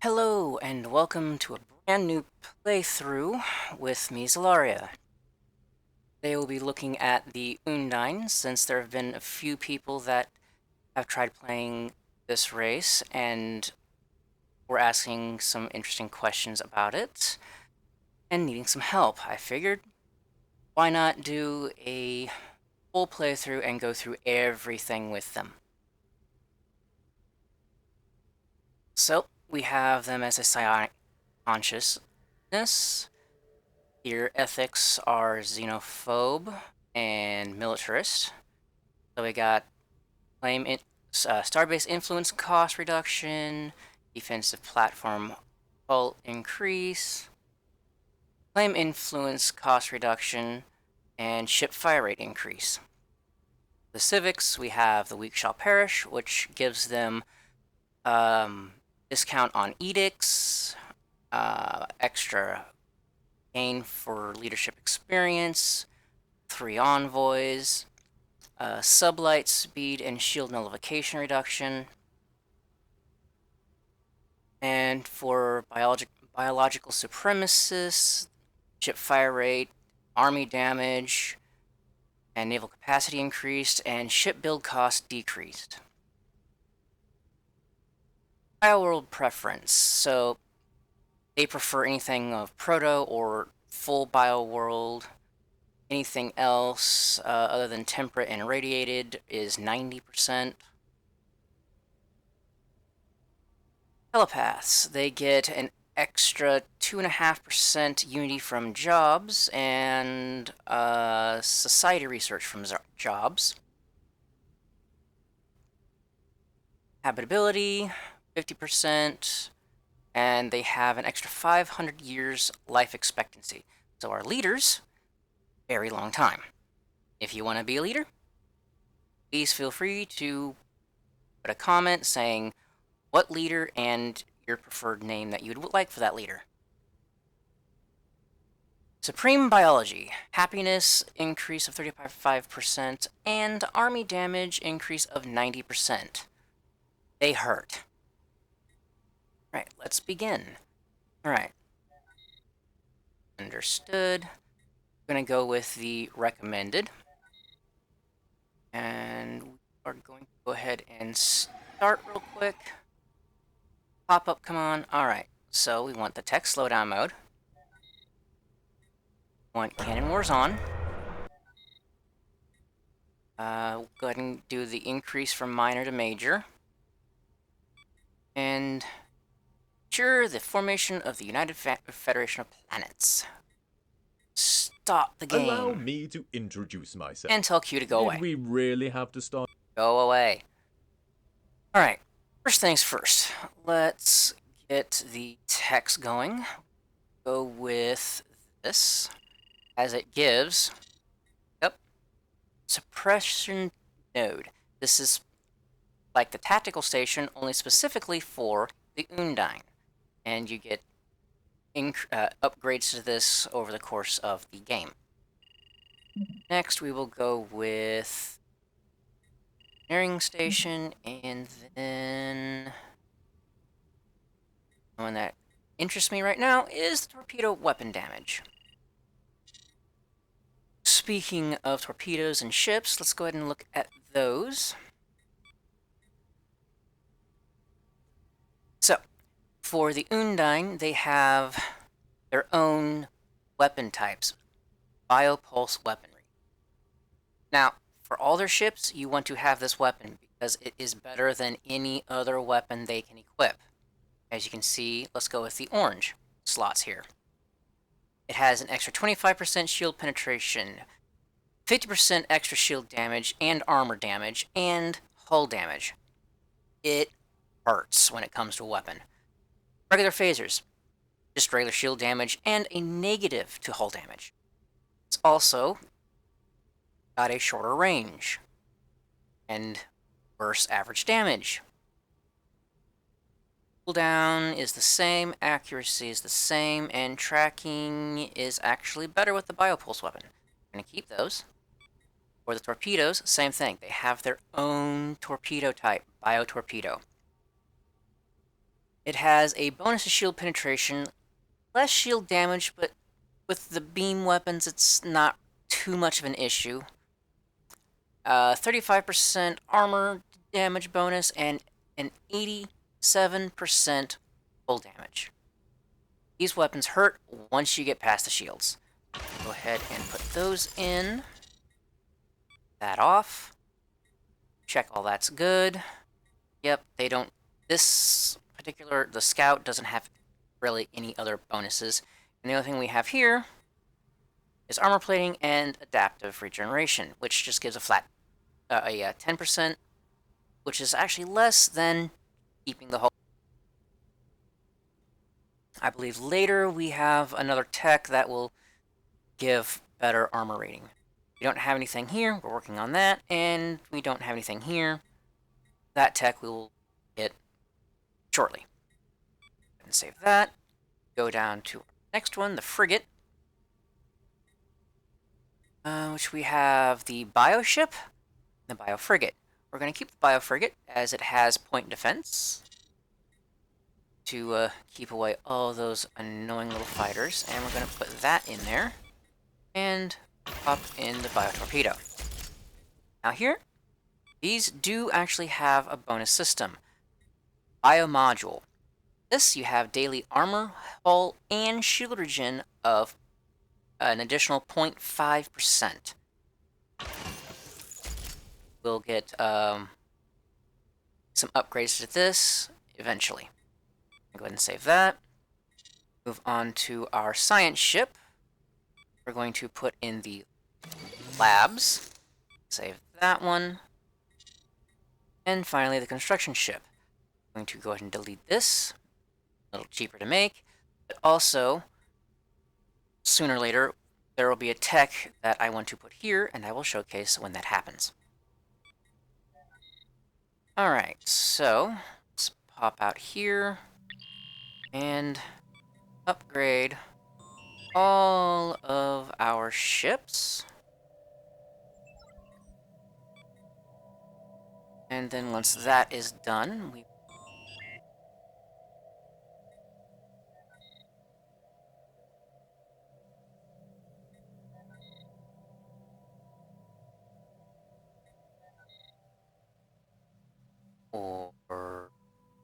Hello, and welcome to a brand new playthrough with me, Zelaria. Today we'll be looking at the Undine, since there have been a few people that have tried playing this race, and we're asking some interesting questions about it, and needing some help. I figured, why not do a full playthrough and go through everything with them? So, we have them as a psionic consciousness. Your ethics are xenophobe and militarist. So we got starbase influence cost reduction, defensive platform hull increase, claim influence cost reduction, and ship fire rate increase. The civics, we have the weak shall perish, which gives them discount on edicts, extra gain for leadership experience, 3 envoys, sublight speed and shield nullification reduction, and for biological supremacists, ship fire rate, army damage, and naval capacity increased, and ship build cost decreased. Bioworld preference, so they prefer anything of proto or full bioworld. Anything else other than temperate and irradiated is 90%. Telepaths, they get an extra 2.5% unity from jobs and society research from jobs. Habitability, 50%, and they have an extra 500 years life expectancy. So our leaders, very long time. If you want to be a leader, please feel free to put a comment saying what leader and your preferred name that you'd like for that leader. Supreme Biology, happiness increase of 35%, and army damage increase of 90%. They hurt. Alright, let's begin. Alright. Understood. I'm going to go with the recommended. And we are going to go ahead and start real quick. Pop up, come on. Alright, so we want the tech slowdown mode. Want Cannon Wars on. We'll go ahead and do the increase from minor to major. And ensure the formation of the United Federation of Planets. Stop the game. Allow me to introduce myself. And tell Q to go away. Did we really have to start? Go away. Alright, first things first. Let's get the text going. Go with this, as it gives. Yep. Suppression node. This is like the tactical station, only specifically for the Undine. And you get upgrades to this over the course of the game. Next, we will go with engineering station, and then the one that interests me right now is the torpedo weapon damage. Speaking of torpedoes and ships, let's go ahead and look at those. So, for the Undine, they have their own weapon types, biopulse weaponry. Now, for all their ships, you want to have this weapon because it is better than any other weapon they can equip. As you can see, let's go with the orange slots here. It has an extra 25% shield penetration, 50% extra shield damage and armor damage, and hull damage. It hurts when it comes to a weapon. Regular phasers, just regular shield damage and a negative to hull damage. It's also got a shorter range and worse average damage. Cooldown is the same, accuracy is the same, and tracking is actually better with the biopulse weapon. I'm going to keep those. For the torpedoes, same thing. They have their own torpedo type, biotorpedo. It has a bonus to shield penetration, less shield damage, but with the beam weapons, it's not too much of an issue. 35% armor damage bonus and an 87% full damage. These weapons hurt once you get past the shields. Go ahead and put those in. That off. Check all that's good. Yep, they don't... This particular... The Scout doesn't have really any other bonuses. And the only thing we have here is armor plating and adaptive regeneration, which just gives a flat... a 10%, which is actually less than keeping the whole... I believe later we have another tech that will give better armor rating. We don't have anything here, we're working on that, and we don't have anything here. That tech we will get shortly. And save that. Go down to our next one, the frigate. Which we have the bioship and the biofrigate. We're going to keep the biofrigate as it has point defense to keep away all those annoying little fighters, and we're going to put that in there and pop in the biotorpedo. Now here, these do actually have a bonus system. Biomodule. This, you have daily armor, hull, and shield regen of an additional 0.5%. We'll get some upgrades to this eventually. Go ahead and save that. Move on to our science ship. We're going to put in the labs. Save that one. And finally, the construction ship. I'm going to go ahead and delete this. A little cheaper to make. But also, sooner or later, there will be a tech that I want to put here, and I will showcase when that happens. Alright, so let's pop out here and upgrade all of our ships. And then once that is done, we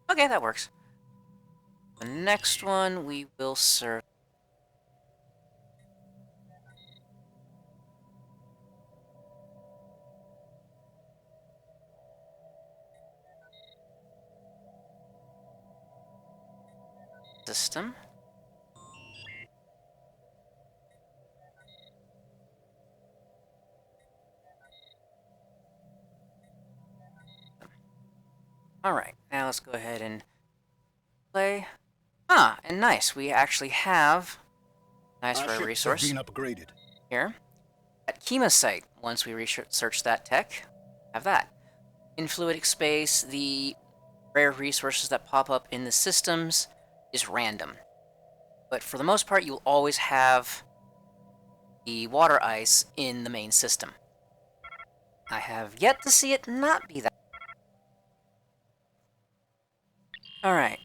okay, that works. The next one we will serve system. Alright, now let's go ahead and play. Ah, and nice, we actually have nice Our rare ships resource have been upgraded. here. At Kima site, once we research that tech, have that. In fluidic space, the rare resources that pop up in the systems is random. But for the most part, you'll always have the water ice in the main system. I have yet to see it not be that. Alright,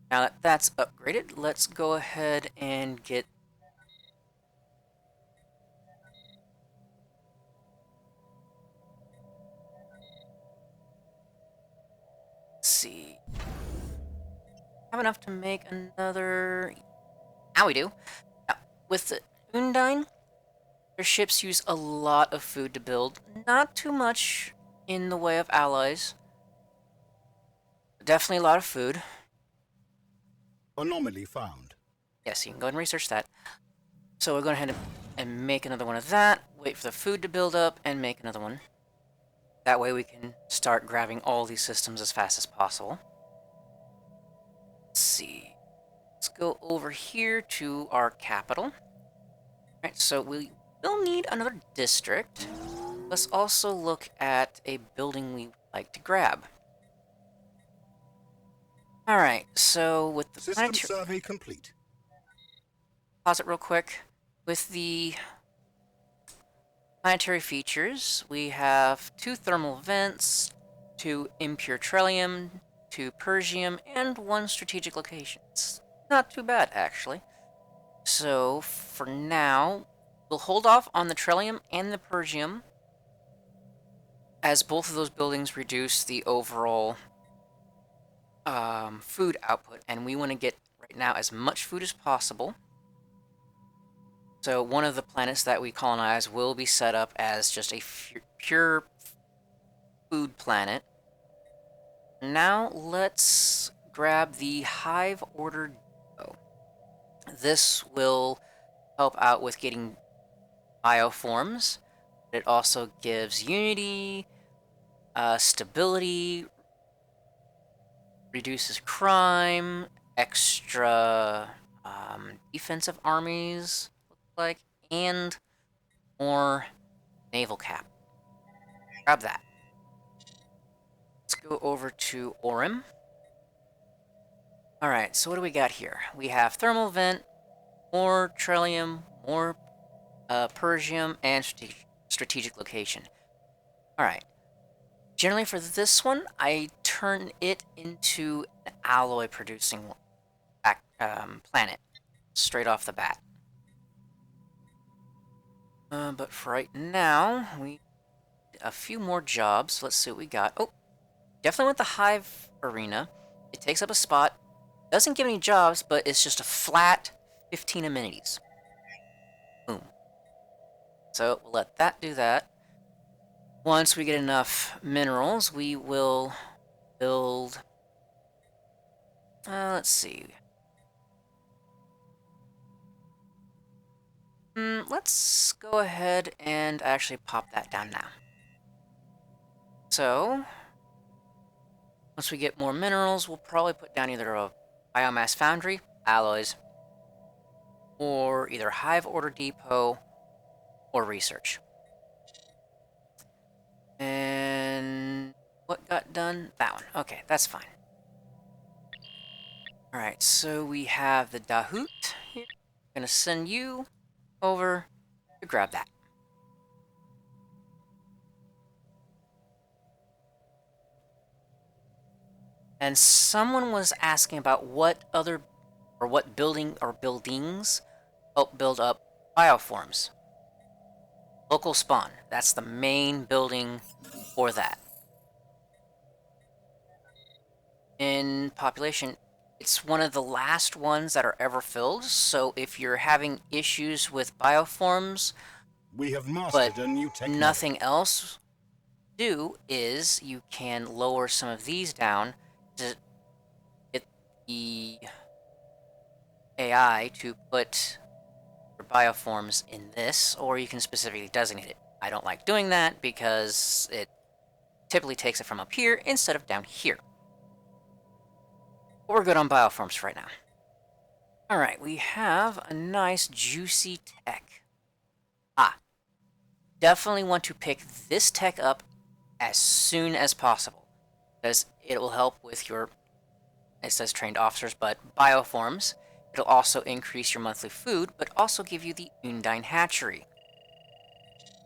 now that that's upgraded, let's go ahead and get... Let's see... Have enough to make another... Now we do. Now, with the Undine, their ships use a lot of food to build. Not too much in the way of allies. Definitely a lot of food. Anomaly found. Yes, you can go ahead and research that. So we're going ahead and make another one of that, wait for the food to build up, and make another one. That way we can start grabbing all these systems as fast as possible. Let's see. Let's go over here to our capital. Alright, so we will need another district. Let's also look at a building we would like to grab. Alright, so with the System survey complete. pause it real quick. With the planetary features, we have 2 thermal vents, 2 impure trillium, 2 Persium, and 1 strategic location. It's not too bad, actually. So, for now, we'll hold off on the Trillium and the Persium, as both of those buildings reduce the overall food output, and we want to get, right now, as much food as possible. So one of the planets that we colonize will be set up as just a pure food planet. Now let's grab the Hive Order Depot. This will help out with getting bioforms. It also gives unity, stability, reduces crime, extra defensive armies, like, and more naval cap. Grab that. Let's go over to Orem. Alright, so what do we got here? We have thermal vent, more Trillium, more Persium, and strategic location. Alright. Generally for this one, I turn it into an alloy producing planet, straight off the bat. But for right now, we a few more jobs. Let's see what we got. Oh, definitely want the Hive Arena. It takes up a spot. Doesn't give any jobs, but it's just a flat 15 amenities. Boom. So we'll let that do that. Once we get enough minerals, we will build... let's see. Let's go ahead and actually pop that down now. So, once we get more minerals, we'll probably put down either a biomass foundry, alloys, or either Hive Order Depot or research. And what got done? That one. Okay, that's fine. Alright, so we have the Dahoot here. I'm gonna send you over to grab that. And someone was asking about what other, or what building or buildings help build up bioforms. Local spawn, that's the main building for that. In population, it's one of the last ones that are ever filled, so if you're having issues with bioforms, We have mastered but a new technology. nothing else do, is you can lower some of these down to get the AI to put your bioforms in this, or you can specifically designate it. I don't like doing that because it typically takes it from up here instead of down here. But we're good on bioforms for right now. Alright, we have a nice juicy tech. Definitely want to pick this tech up as soon as possible, because it will help with your, it says trained officers, but bioforms. It'll also increase your monthly food, but also give you the Undine hatchery,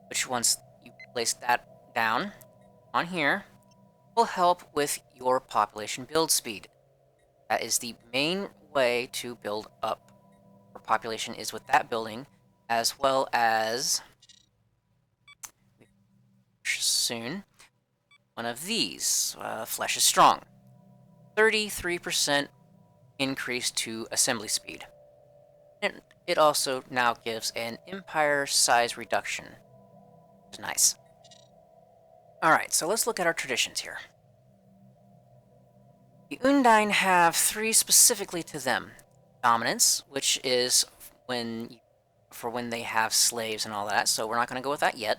which once you place that down on here, will help with your population build speed. That is the main way to build up your population, is with that building, as well as soon one of these, Flesh is Strong. 33% increase to assembly speed. And it also now gives an empire size reduction, which is nice. Alright, so let's look at our traditions here. The Undine have 3 specifically to them. Dominance, which is for when they have slaves and all that, so we're not going to go with that yet.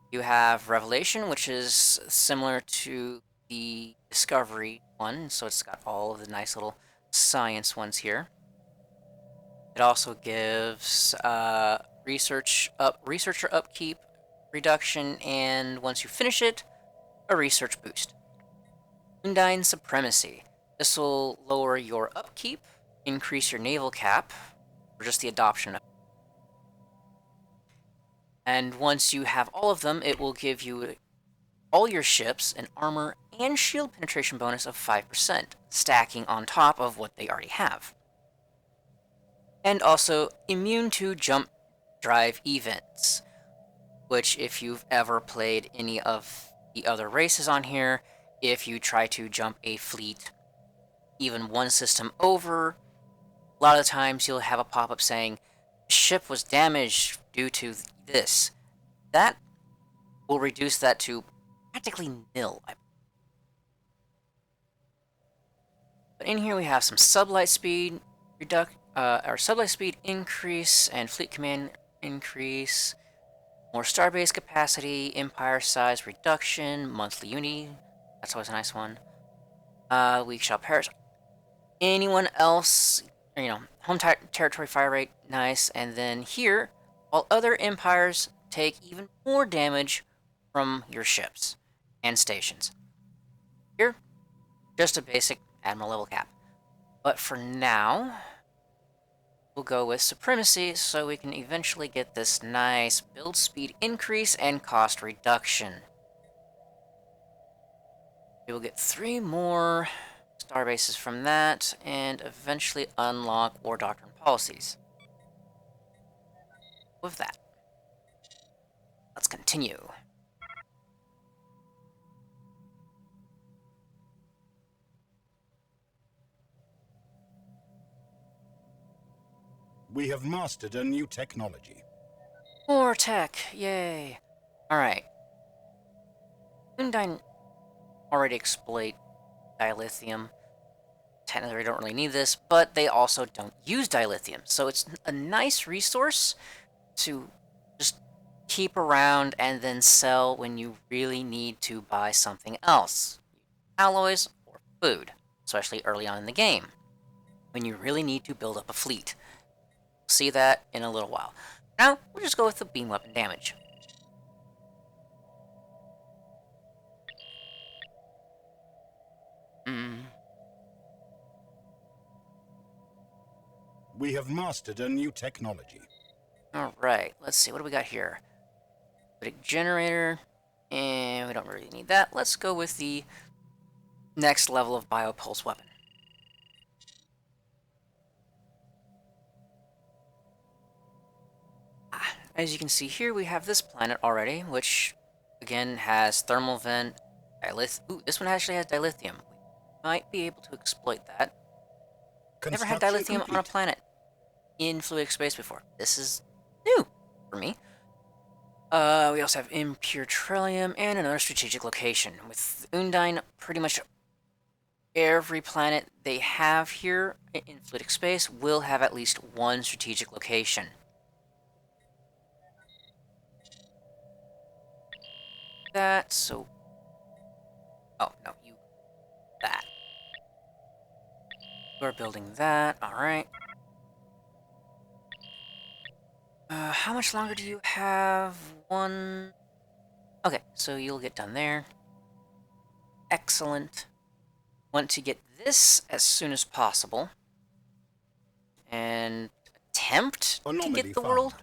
You have Revelation, which is similar to the Discovery one, so it's got all of the nice little science ones here. It also gives researcher upkeep reduction, and once you finish it, a research boost. Undine Supremacy. This will lower your upkeep, increase your naval cap, or just the adoption of it. And once you have all of them, it will give you all your ships an armor and shield penetration bonus of 5%, stacking on top of what they already have. And also immune to jump drive events, which if you've ever played any of the other races on here, if you try to jump a fleet even one system over, a lot of the times you'll have a pop-up saying, ship was damaged due to this. That will reduce that to practically nil. But in here we have some sublight speed sublight speed increase and fleet command increase, more starbase capacity, empire size reduction, monthly uni. That's always a nice one. We shall perish. Anyone else, home territory fire rate, nice. And then here, all other empires take even more damage from your ships and stations. Here, just a basic Admiral level cap. But for now, we'll go with Supremacy so we can eventually get this nice build speed increase and cost reduction. We will get 3 more starbases from that, and eventually unlock War Doctrine policies. With that, let's continue. We have mastered a new technology. More tech, yay! Alright. Undine already exploit dilithium. Technically, they don't really need this, but they also don't use dilithium. So it's a nice resource to just keep around and then sell when you really need to buy something else. Alloys or food, especially early on in the game, when you really need to build up a fleet. We'll see that in a little while. Now, we'll just go with the beam weapon damage. We have mastered a new technology. Alright, let's see, what do we got here? Big generator, and we don't really need that. Let's go with the next level of biopulse weapon. As you can see here, we have this planet already, which again has thermal vent, ooh, this one actually has dilithium. We might be able to exploit that. Never had dilithium on a planet in fluidic space before. This is new for me. We also have impure trillium and another strategic location. With Undine, pretty much every planet they have here in fluidic space will have at least one strategic location. That, so... Oh, no, that. We're building that, alright. How much longer do you have? One... Okay, so you'll get done there. Excellent. Want to get this as soon as possible. And attempt to get the world.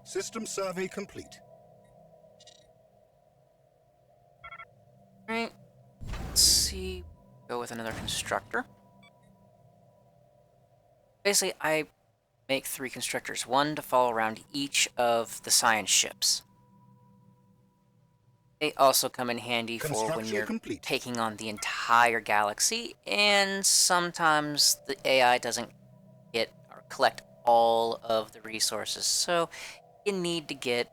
System survey complete. Alright. Let's see. Go with another constructor. Basically, I make 3 constructors. One to follow around each of the science ships. They also come in handy for when you're taking on the entire galaxy, and sometimes the AI doesn't get or collect all of the resources, so you need to get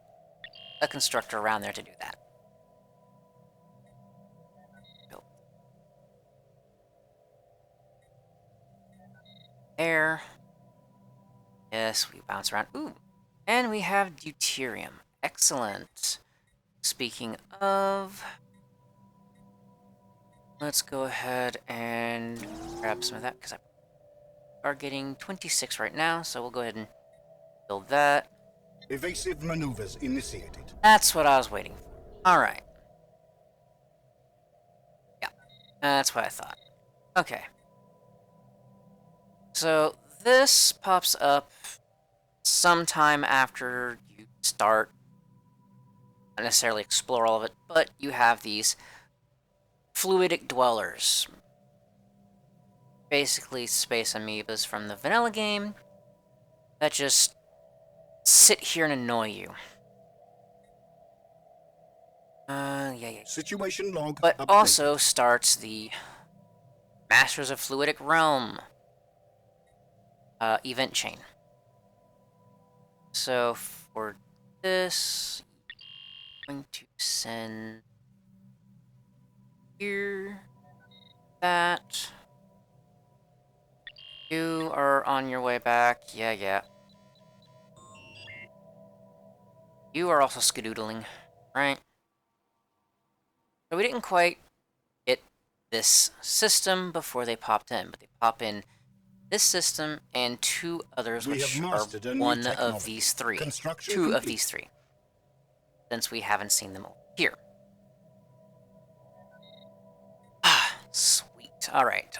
a constructor around there to do that. There. Yes, we bounce around. Ooh. And we have deuterium. Excellent. Speaking of... Let's go ahead and grab some of that, because I are getting 26 right now, so we'll go ahead and build that. Evasive maneuvers initiated. That's what I was waiting for. Alright. Yeah, that's what I thought. Okay. So this pops up sometime after you start. Not necessarily explore all of it, but you have these fluidic dwellers. Basically space amoebas from the vanilla game that just sit here and annoy you. Yeah. Situation log But updated. also starts the Masters of Fluidic Realm event chain. So for this, I'm going to send here that. You are on your way back. Yeah. You are also skedoodling, right? So we didn't quite get this system before they popped in, but they pop in this system and two others, We which have are mastered a new one of technology. these three. Construction Two of complete. these three. Since we haven't seen them over here. Ah, sweet. Alright.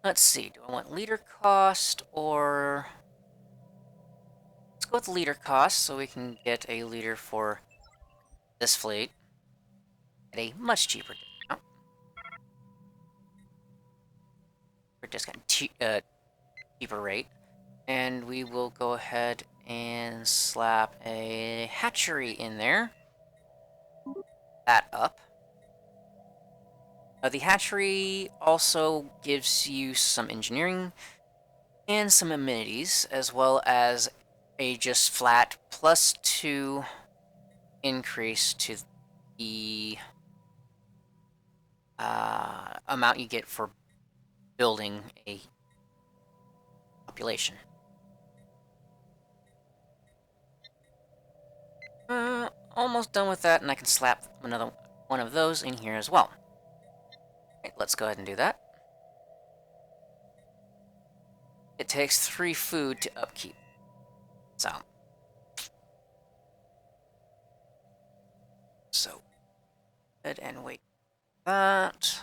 Let's see. Do I want leader cost or... Let's go with leader cost so we can get a leader for this fleet at a much cheaper discount. Or discount, cheaper rate. And we will go ahead and slap a hatchery in there. That up. The hatchery also gives you some engineering and some amenities, as well as a just flat +2 increase to the amount you get for building a population. Almost done with that, and I can slap another one of those in here as well. Okay, let's go ahead and do that. It takes 3 food to upkeep. So go ahead and wait for that.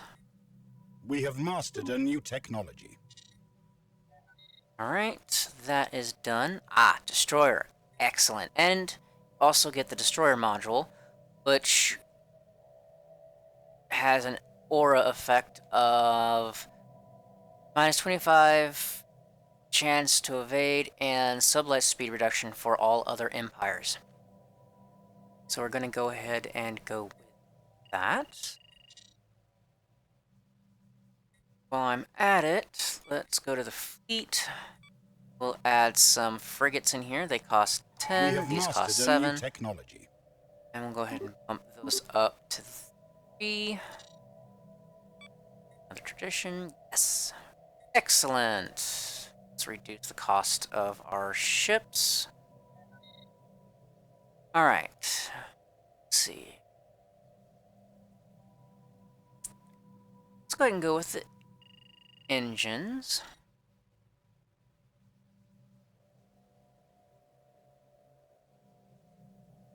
We have mastered a new technology. Alright, that is done. Ah, destroyer. Excellent. And also get the destroyer module, which has an aura effect of -25 chance to evade and sublight speed reduction for all other empires. So we're going to go ahead and go with that. While I'm at it, let's go to the fleet. We'll add some frigates in here. They cost 10, these cost 7. New technology. And we'll go ahead and bump those up to 3. Another tradition, yes. Excellent. Let's reduce the cost of our ships. Alright. Let's see. Let's go ahead and go with the engines.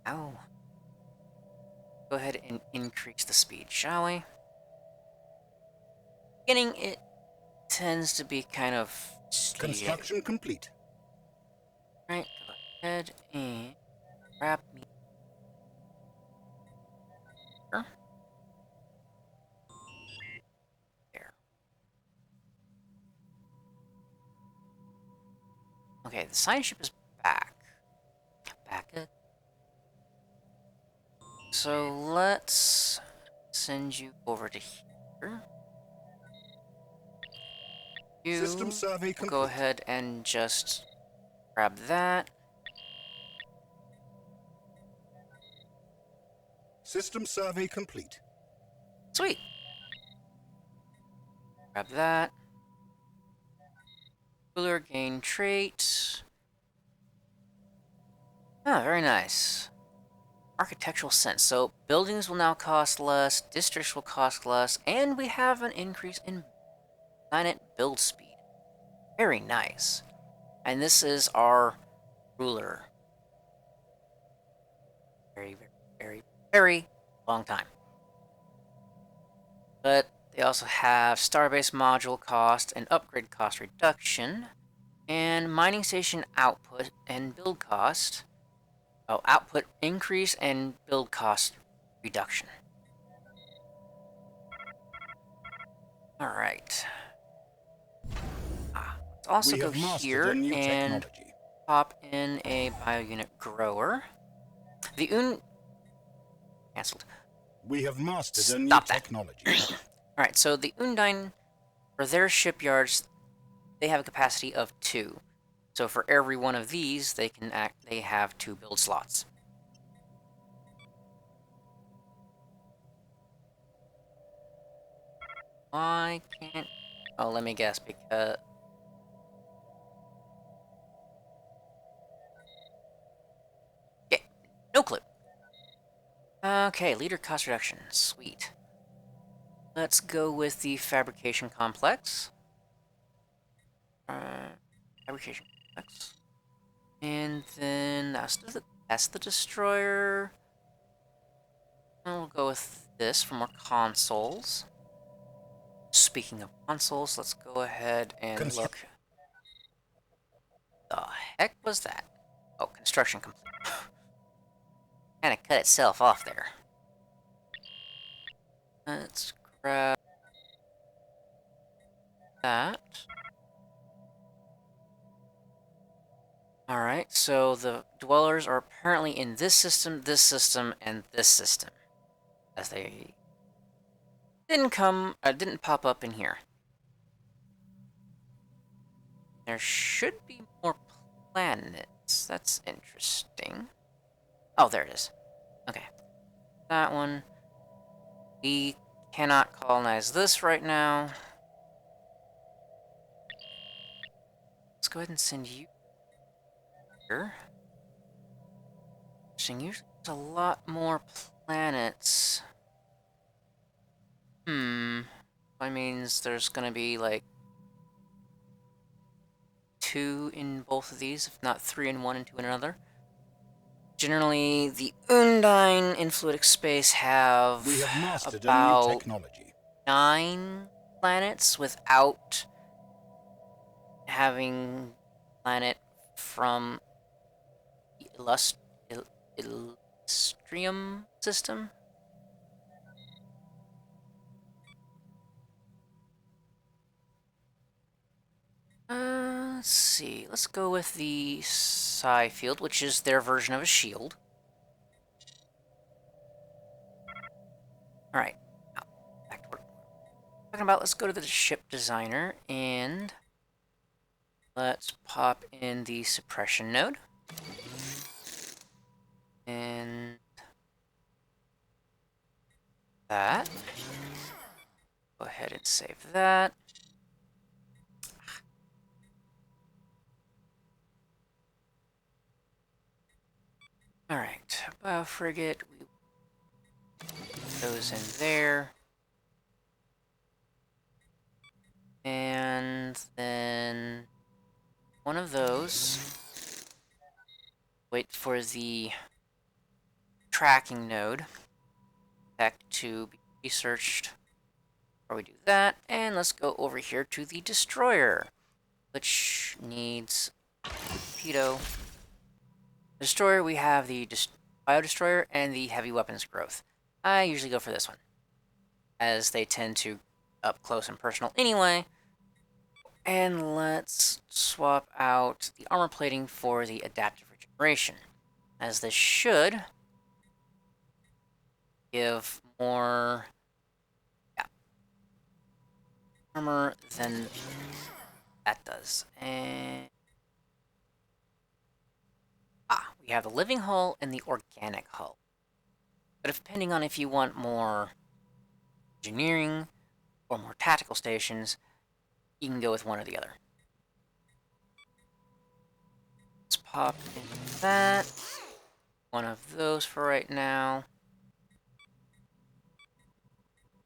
Ow. Go ahead and increase the speed, shall we? Beginning, it tends to be kind of slow. Construction complete. Right, go ahead and grab me. There. Okay, the science ship is back. Back it. So let's send you over to here. System survey complete. Go ahead and just grab that. System survey complete. Sweet. Grab that. Ruler gain trait. Ah, very nice. Architectural sense. So buildings will now cost less, districts will cost less, and we have an increase in planet build speed. Very nice. And this is our ruler. Very long time. But They also have Starbase module cost and upgrade cost reduction, and mining station output and build cost. Oh, output increase and build cost reduction. Alright. Let's also We go have mastered here a new and technology. pop in a biounit grower. The cancelled. We have mastered a new Stop that. technology. Alright, so the Undine, for their shipyards, they have a capacity of 2. So for every one of these, they have 2 build slots. Why can't... Oh, let me guess, because... Yeah, no clue. Okay, leader cost reduction. Sweet. Let's go with the fabrication complex. Fabrication complex. And then that's the destroyer. And we'll go with this for more consoles. Speaking of consoles, let's go ahead and look. The heck was that? Oh, construction complete. Kind of cut itself off there. Let's grab that. Alright, so the dwellers are apparently in this system, and this system. As they didn't pop up in here. There should be more planets. That's interesting. Oh, there it is. Okay. That one. We cannot colonize this right now. Let's go ahead and send you here. Usually there's a lot more planets. That means there's gonna be like 2 in both of these, if not 3 in one and 2 in another. Generally, the Undine in fluidic space have We have mastered a new about technology. 9 planets without having planet from the Illustrium system. Let's see. Let's go with the Psi field, which is their version of a shield. Alright. Back to work. Talking about, let's go to the ship designer and let's pop in the suppression node. And that. Go ahead and save that. Alright, biofrigate, we put those in there. And then one of those. Wait for the tracking node tech to be researched before we do that. And let's go over here to the destroyer, which needs a torpedo. Destroyer, we have the bio-destroyer and the heavy weapons growth. I usually go for this one, as they tend to up close and personal anyway. And let's swap out the armor plating for the adaptive regeneration, as this should give more armor than that does. And we have the living hull and the organic hull. But depending on if you want more engineering or more tactical stations, you can go with one or the other. Let's pop in that. One of those for right now.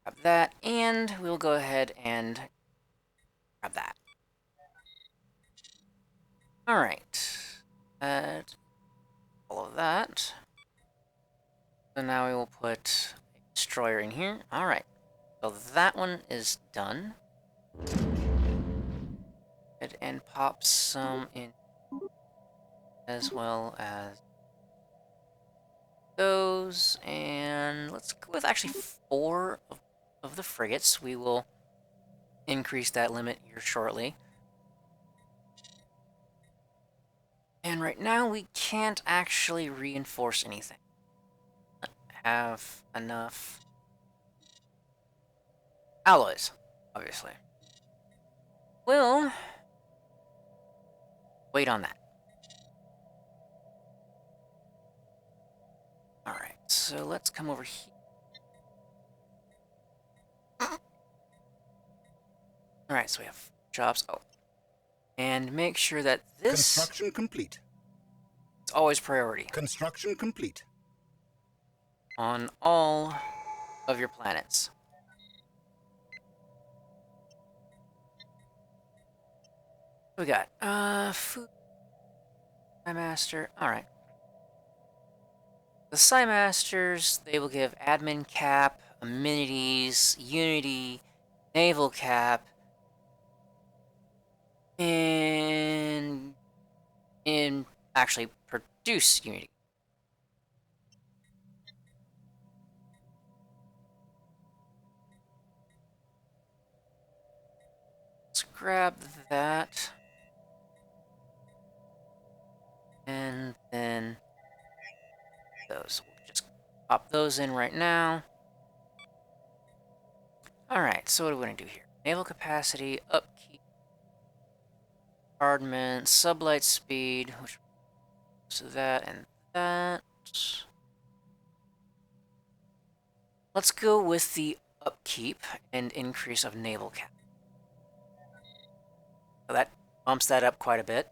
Grab that, and we'll go ahead and grab that. Alright. All of that. So now we will put a destroyer in here. Alright. So that one is done. And pop some in as well as those. And let's go with actually 4 of the frigates. We will increase that limit here shortly. And right now we can't actually reinforce anything. Have enough alloys, obviously. We'll wait on that. Alright, so let's come over here. Alright, so we have jobs. Oh. And make sure that this Construction complete. is always priority Construction complete. on all of your planets. What we got? Food. Master. Alright. The Psi Masters, they will give admin cap, amenities, unity, naval cap, and actually produce unity. Let's grab that. And then those. We'll just pop those in right now. Alright, so what are we going to do here? Naval capacity, upkeep, bombardment, sublight speed, which so that and that. Let's go with the upkeep and increase of naval cap. So that bumps that up quite a bit.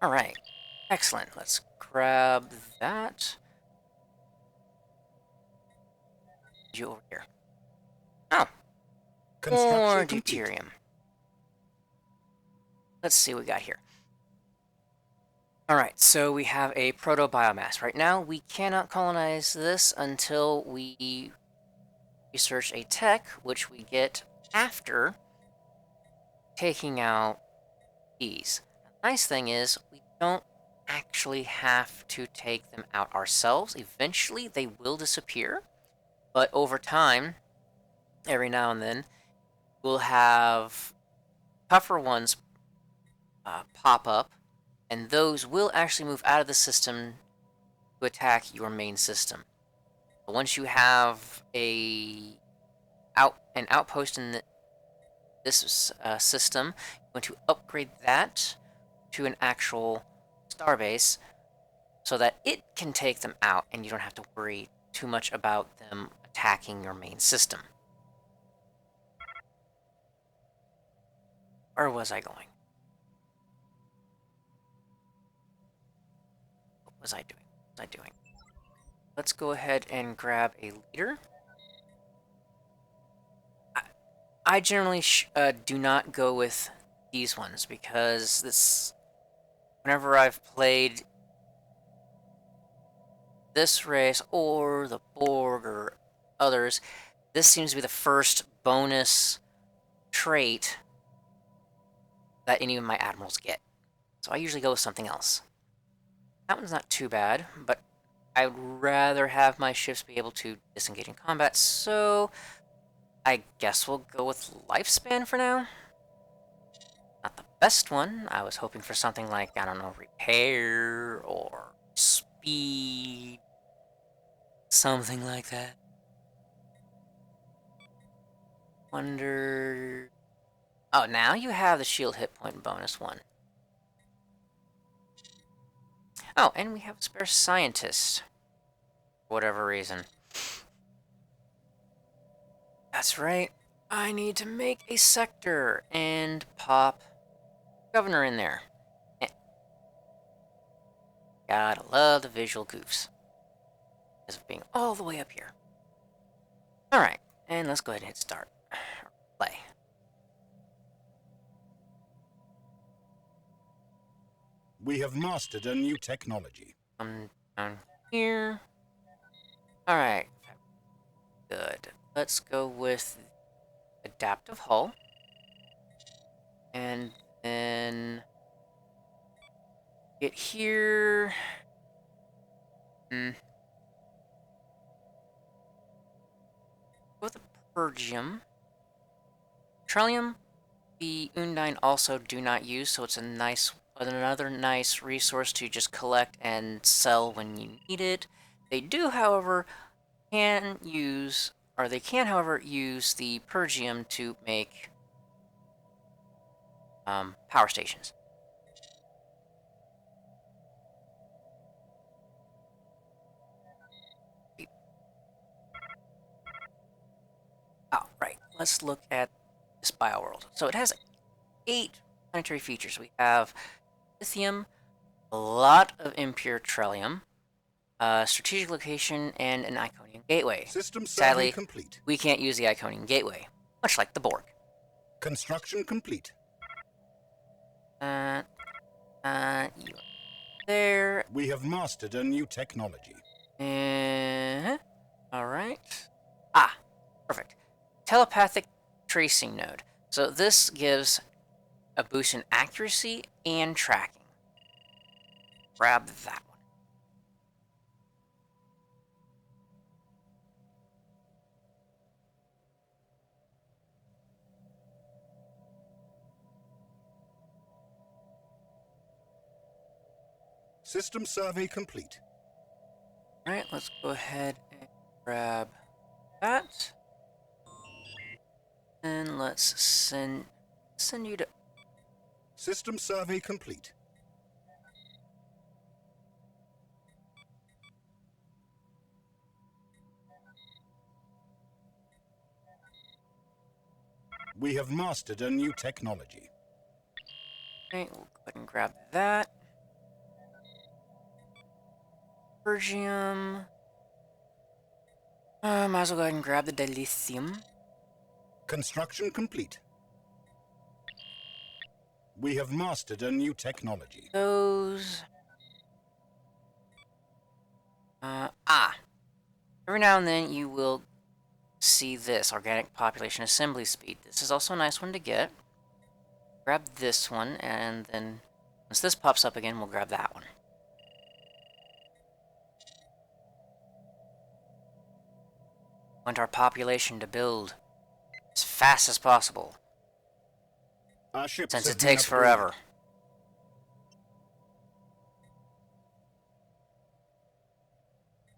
Alright, excellent. Let's grab that. You over here. Oh, more Construction complete. deuterium. Let's see what we got here. Alright, so we have a proto-biomass. Right now, we cannot colonize this until we research a tech, which we get after taking out these. The nice thing is, we don't actually have to take them out ourselves. Eventually, they will disappear, but over time, every now and then, we'll have tougher ones pop up, and those will actually move out of the system to attack your main system. But once you have an outpost in this system, you're going to upgrade that to an actual starbase so that it can take them out, and you don't have to worry too much about them attacking your main system. Where was I going? What was I doing? What was I doing? Let's go ahead and grab a leader. I generally do not go with these ones because whenever I've played this race or the Borg or others, this seems to be the first bonus trait that any of my admirals get. So I usually go with something else. That one's not too bad, but I would rather have my ships be able to disengage in combat, so I guess we'll go with lifespan for now. Not the best one. I was hoping for something like, I don't know, repair or speed. Something like that. Wonder... Oh, now you have the shield hit point bonus one. Oh, and we have a spare scientist. For whatever reason. That's right. I need to make a sector and pop governor in there. Gotta love the visual goofs. Because of being all the way up here. Alright, and let's go ahead and hit start. Play. We have mastered a new technology. Down here. Alright. Good. Let's go with adaptive hull. And then get here. Go with the Purgium. Trellium, the Undine also do not use, so it's another nice resource to just collect and sell when you need it. They do, however, can however use the Purgium to make power stations. Oh, right. Let's look at this bioworld. So it has 8 planetary features. We have lithium, a lot of impure trellium, strategic location, and an Iconian gateway. System survey Sadly, complete. we can't use the Iconian gateway, much like the Borg. Construction complete. You there. We have mastered a new technology. Alright. Ah, perfect. Telepathic tracing node. So this gives a boost in accuracy and tracking. Grab that one. System survey complete. Alright, let's go ahead and grab that. And let's send you to... System survey complete. We have mastered a new technology. Okay, we'll go ahead and grab that. Pergium. Might as well go ahead and grab the dilithium. Construction complete. We have mastered a new technology. Those. Every now and then you will see this, organic population assembly speed. This is also a nice one to get. Grab this one, and then once this pops up again, we'll grab that one. Want our population to build as fast as possible, Our ships since have it been takes upgraded. forever.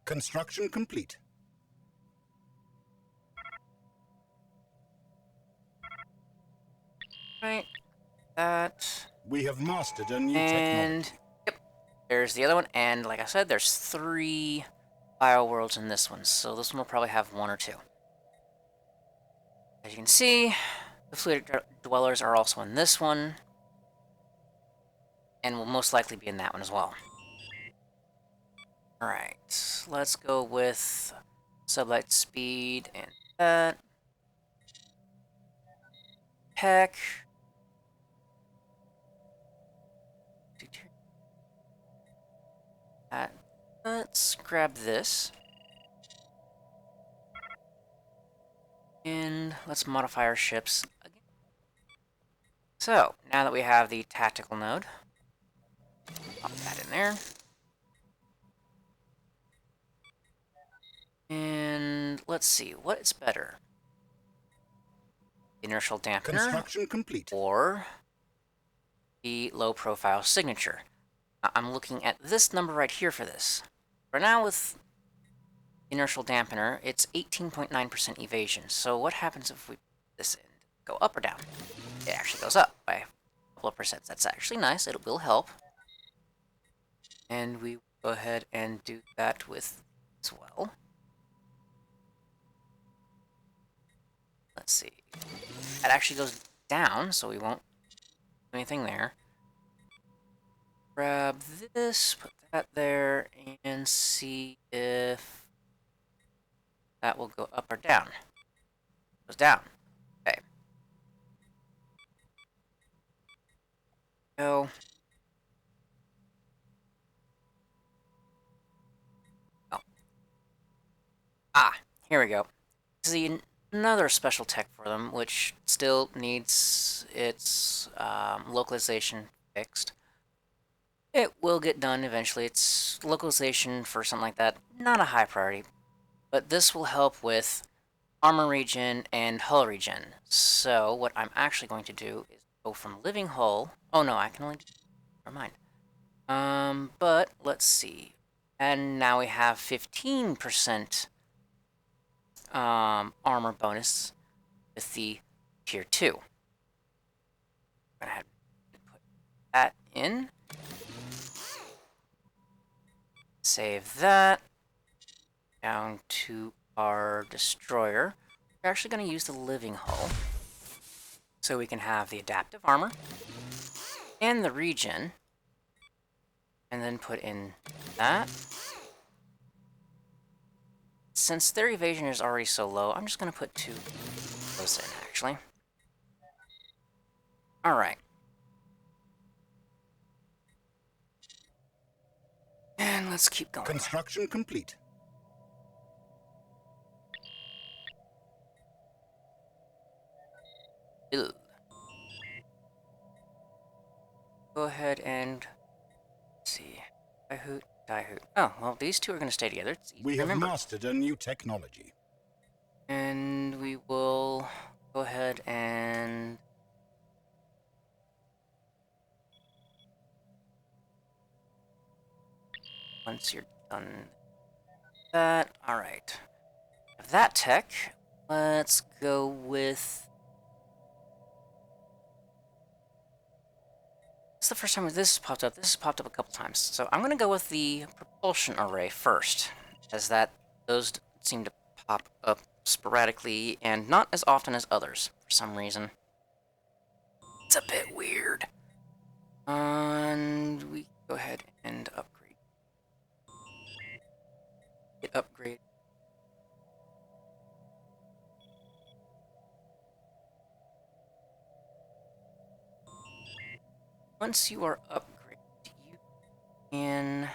Construction complete. Right, that. We have mastered a new And technology. yep, there's the other one. And like I said, there's 3 bioworlds in this one, so this one will probably have 1 or 2. As you can see, the fluid dwellers are also in this one, and will most likely be in that one as well. Alright, let's go with sublight speed and that. Heck. Let's grab this. And let's modify our ships again. So, now that we have the tactical node, pop that in there. And let's see, what is better? Inertial dampener Construction complete. or the low profile signature? I'm looking at this number right here for this. For now with inertial dampener, it's 18.9% evasion. So what happens if we put this in? Go up or down? It actually goes up by a couple of percent. That's actually nice. It will help. And we go ahead and do that with as well. Let's see. That actually goes down, so we won't do anything there. Grab this, put that there, and see if that will go up or down. Goes down. Okay. Go. here we go. See, another special tech for them, which still needs its localization fixed. It will get done eventually. It's localization for something like that, not a high priority, but this will help with armor regen and hull regen. So what I'm actually going to do is go from living hull. Oh no, I can only. Never mind. But let's see. And now we have 15% armor bonus with the tier 2. I'm gonna have to put that in. Save that. Down to our destroyer. We're actually going to use the living hull. So we can have the adaptive armor. And the regen. And then put in that. Since their evasion is already so low, I'm just going to put 2 of those in, actually. Alright. And let's keep going. Construction complete. Ew. Go ahead and... let's see. Die-hoot, die-hoot. Oh, well, these two are going to stay together. It's easy We to have remember. mastered a new technology. And we will go ahead and... once you're done with that, alright. Of that tech, let's go with... it's the first time this has popped up. This has popped up a couple times. So I'm going to go with the propulsion array first, as that those seem to pop up sporadically and not as often as others for some reason. It's a bit weird. And we go ahead and upgrade. Get upgrade. Once you are upgraded, you can...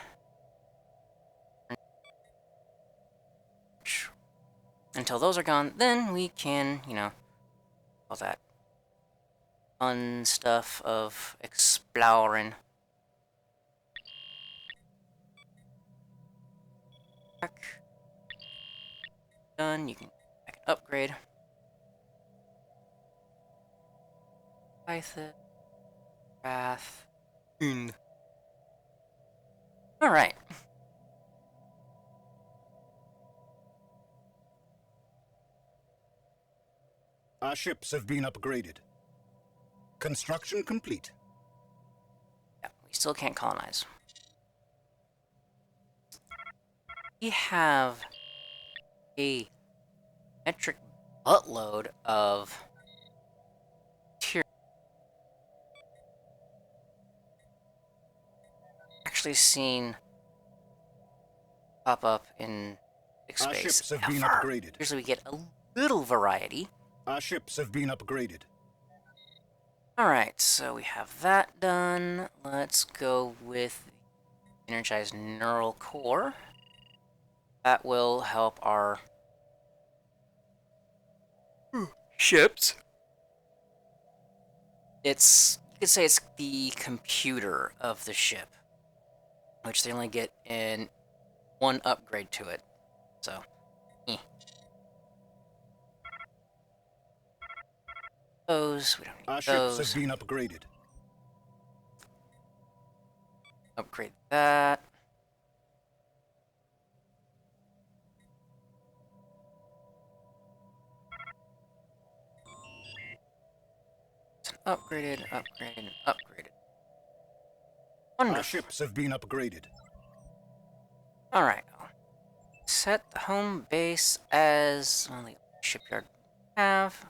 until those are gone, then we can, you know, all that fun stuff of exploring. Done, you can upgrade. Python. Wrath. Alright. Our ships have been upgraded. Construction complete. Yeah, we still can't colonize. We have a metric buttload of tier. Actually seen pop up in big Our space. ships have been However, upgraded. usually we get a little variety. Our ships have been upgraded. Alright, so we have that done. Let's go with energized neural core. That will help our ships. It's, you could say it's the computer of the ship, which they only get in one upgrade to it. So, those, we don't need Our those. ships have been upgraded. Upgrade that. Upgraded, upgraded, upgraded. Wonderful. Our ships have been upgraded. Alright. Set the home base as well, the shipyard we have.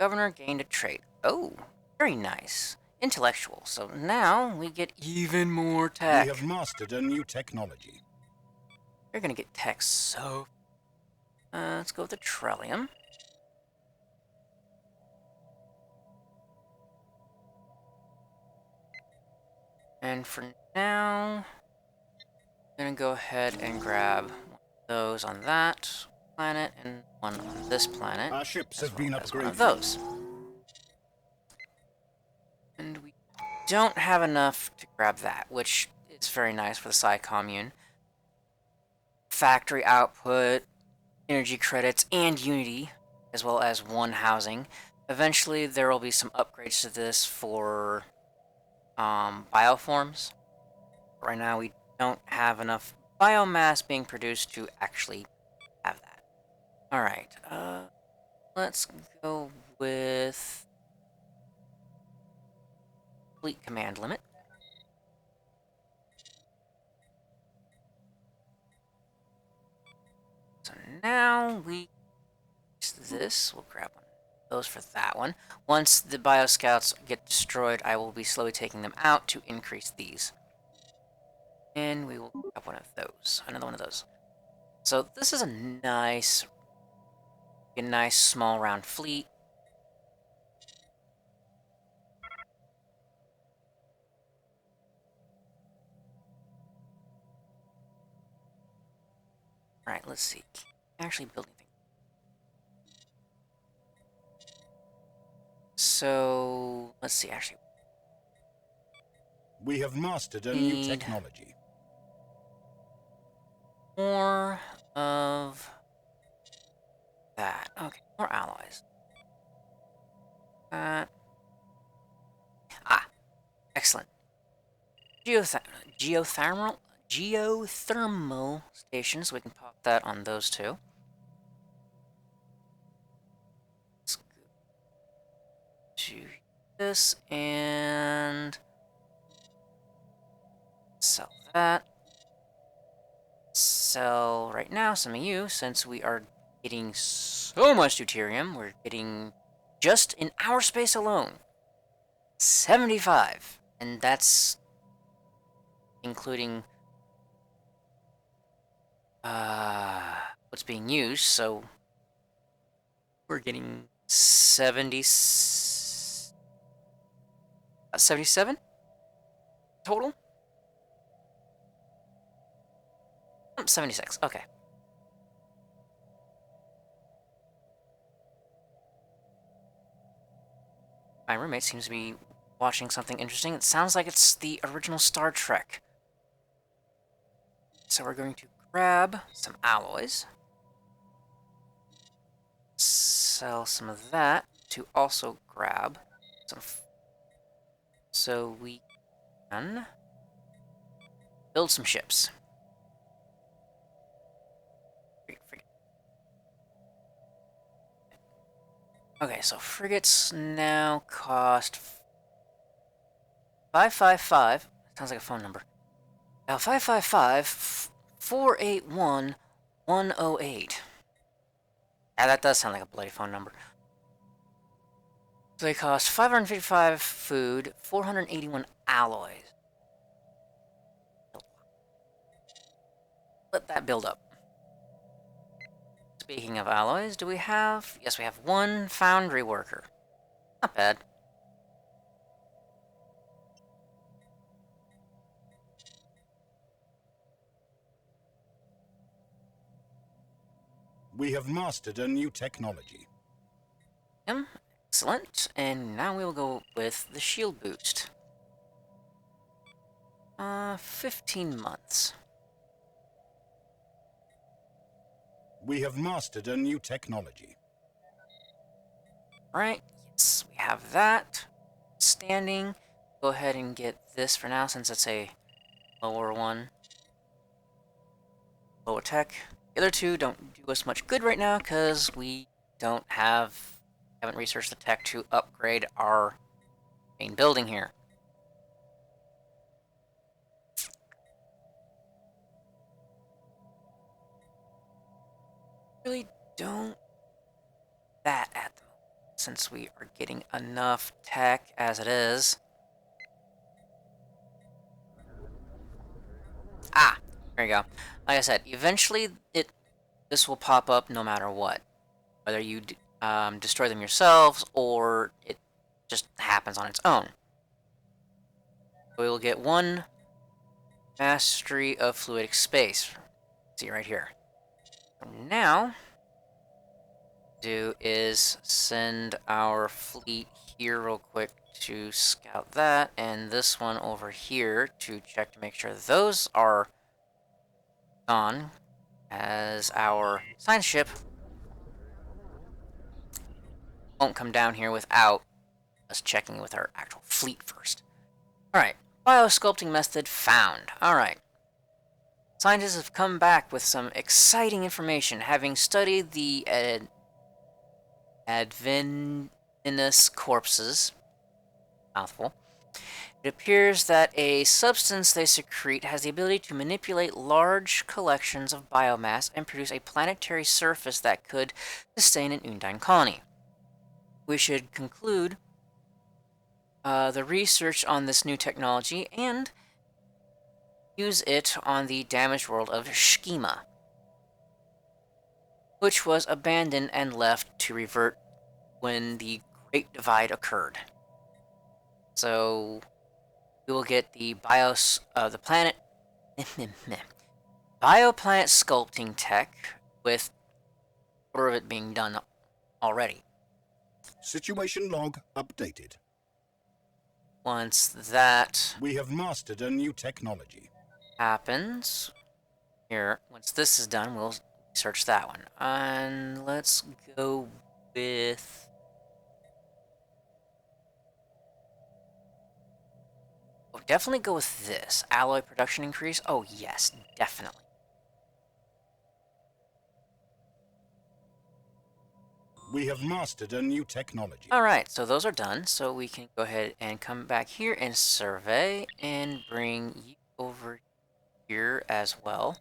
Governor gained a trait. Oh, very nice. Intellectual. So now we get even more tech. We have mastered a new technology. You're gonna get tech so... let's go with the Trellium. And for now, I'm gonna go ahead and grab one of those on that planet and one on this planet. Our ships as have been well as one of upgraded. those. And we don't have enough to grab that, which is very nice for the Psi Commune. Factory output, energy credits, and Unity, as well as one housing. Eventually, there will be some upgrades to this for bioforms. Right now, we don't have enough biomass being produced to actually have that. Alright, let's go with fleet command limit. So now we use this. We'll grab one of those for that one. Once the bioscouts get destroyed, I will be slowly taking them out to increase these. And we will grab one of those. Another one of those. So this is a nice small round fleet. Alright, let's see. Actually building things. So let's see, actually. We have mastered a new technology. More of that. Okay, more alloys. Excellent. Geothermal stations. We can pop that on those two. Let's go to this and sell that. Sell right now some of you, since we are getting so much deuterium. We're getting, just in our space alone, 75. And that's including what's being used, so we're getting 77 total? 76, okay. My roommate seems to be watching something interesting. It sounds like it's the original Star Trek. So we're going to grab some alloys. Sell some of that to also grab some... so we can build some ships. Okay, so frigates now cost 555. Sounds like a phone number. Now 555-481-108. Yeah, that does sound like a bloody phone number. So they cost 555 food, 481 alloys. Let that build up. Speaking of alloys, do we have... yes, we have one foundry worker. Not bad. We have mastered a new technology. Excellent. And now we'll go with the shield boost. 15 months. We have mastered a new technology. Right, yes, we have that. Standing. Go ahead and get this for now, since it's a lower one. Lower tech. The other two don't do us much good right now, because we haven't researched the tech to upgrade our main building here. Really don't that at the moment, since we are getting enough tech as it is. There you go. Like I said, eventually this will pop up no matter what. Whether you destroy them yourselves or it just happens on its own. We will get one mastery of fluidic space. See right here. Now, do is send our fleet here real quick to scout that, and this one over here to check to make sure those are gone, as our science ship won't come down here without us checking with our actual fleet first. Alright, biosculpting method found. Alright. Scientists have come back with some exciting information, having studied the adventinous corpses. Mouthful. It appears that a substance they secrete has the ability to manipulate large collections of biomass and produce a planetary surface that could sustain an Undine colony. We should conclude the research on this new technology and use it on the damaged world of Schema, which was abandoned and left to revert when the Great Divide occurred. So we will get the the planet bioplanet sculpting tech, with order of it being done already. Situation log updated. Once that We have mastered a new technology. happens, once this is done, we'll search that one. And let's go with... Oh, definitely go with this. Alloy production increase? Oh, yes, definitely. We have mastered a new technology. Alright, so those are done, so we can go ahead and come back here and survey and bring you over here as well.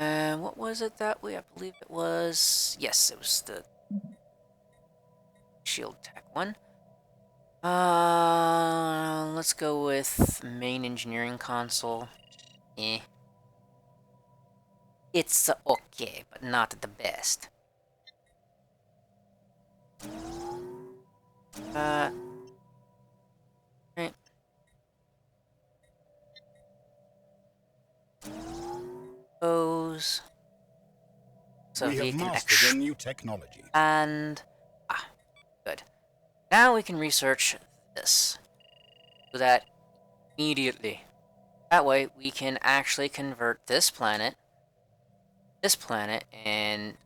And what was it that way? I believe it was... Yes, it was the shield tech one. Let's go with main engineering console. It's okay, but not the best. Right. Those. So we have mastered a new technology. And good. Now we can research this. Do that immediately. That way we can actually convert this planet, and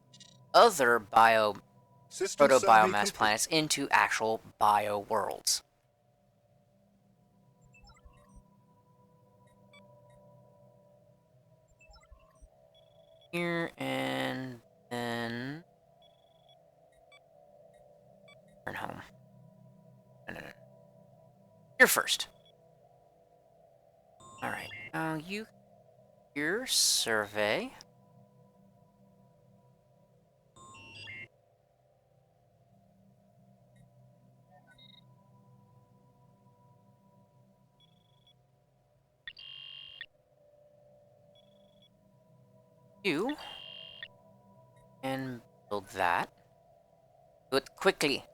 other proto-biomass planets into actual bio-worlds. Here, and then... Turn home. No. Here first. Alright, now you... Here, survey. You and build that. Do it quickly.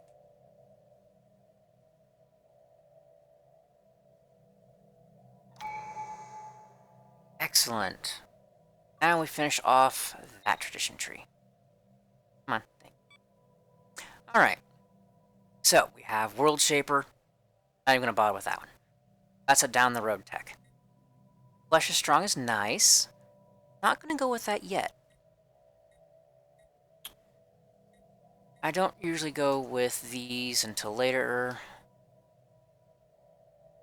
Excellent. Now we finish off that tradition tree. Come on. Alright. So, we have World Shaper. Not even going to bother with that one. That's a down the road tech. Flesh is Strong is nice. Not going to go with that yet. I don't usually go with these until later.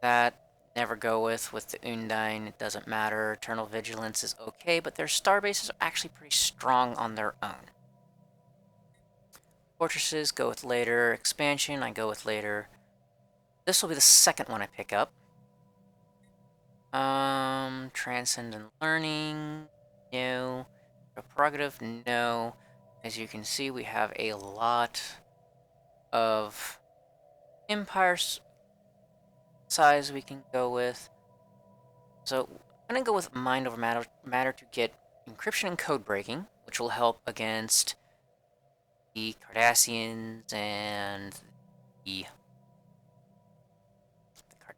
That never go with the Undine. It doesn't matter. Eternal Vigilance is okay, but their star bases are actually pretty strong on their own. Fortresses go with later. Expansion I go with later. This will be the second one I pick up. Transcendent Learning, no. Prerogative, no. As you can see, we have a lot of empire size we can go with. So I'm going to go with Mind Over Matter to get encryption and code breaking, which will help against the Cardassians and the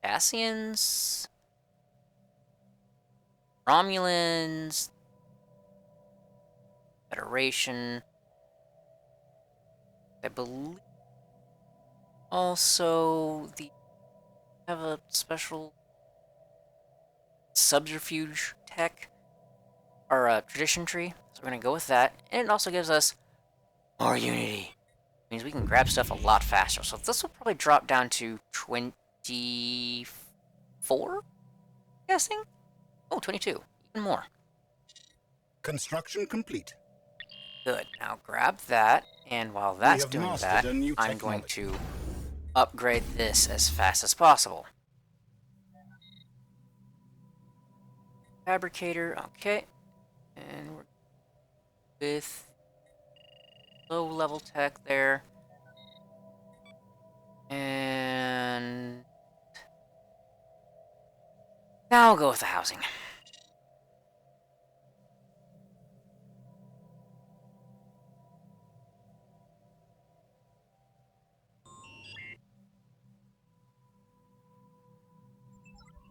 Cardassians, Romulans, Federation. I believe also the have a special subterfuge tech or a tradition tree, so we're gonna go with that. And it also gives us more unity. It means we can grab stuff a lot faster. So this will probably drop down to 24, guessing. Oh, 22, even more. Construction complete. Good. Now grab that, and while that's doing that, I'm going to upgrade this as fast as possible. Fabricator, okay. And we're with low-level tech there. And now I'll go with the housing.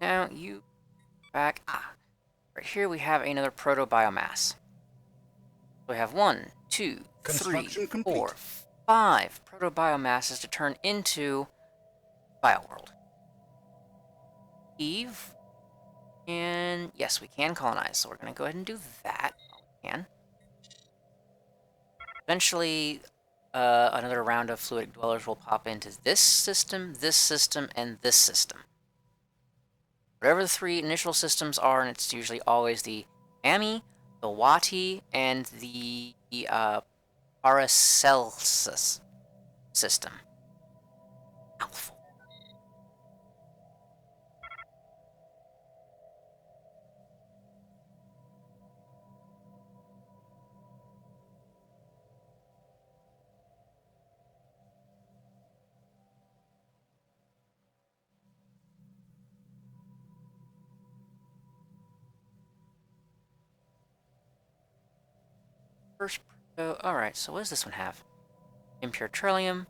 Now you back. Right here we have another proto-biomass. We have 1, 2, 3, 4, 5 proto-biomasses to turn into Bioworld. Eve. And yes, we can colonize, so we're going to go ahead and do that while we can. Eventually, another round of fluidic dwellers will pop into this system, and this system. Whatever the 3 initial systems are, and it's usually always the Ami, the Wati, and the Paracelsus system. Mouthful. First, alright, so what does this one have? Impure Trillium,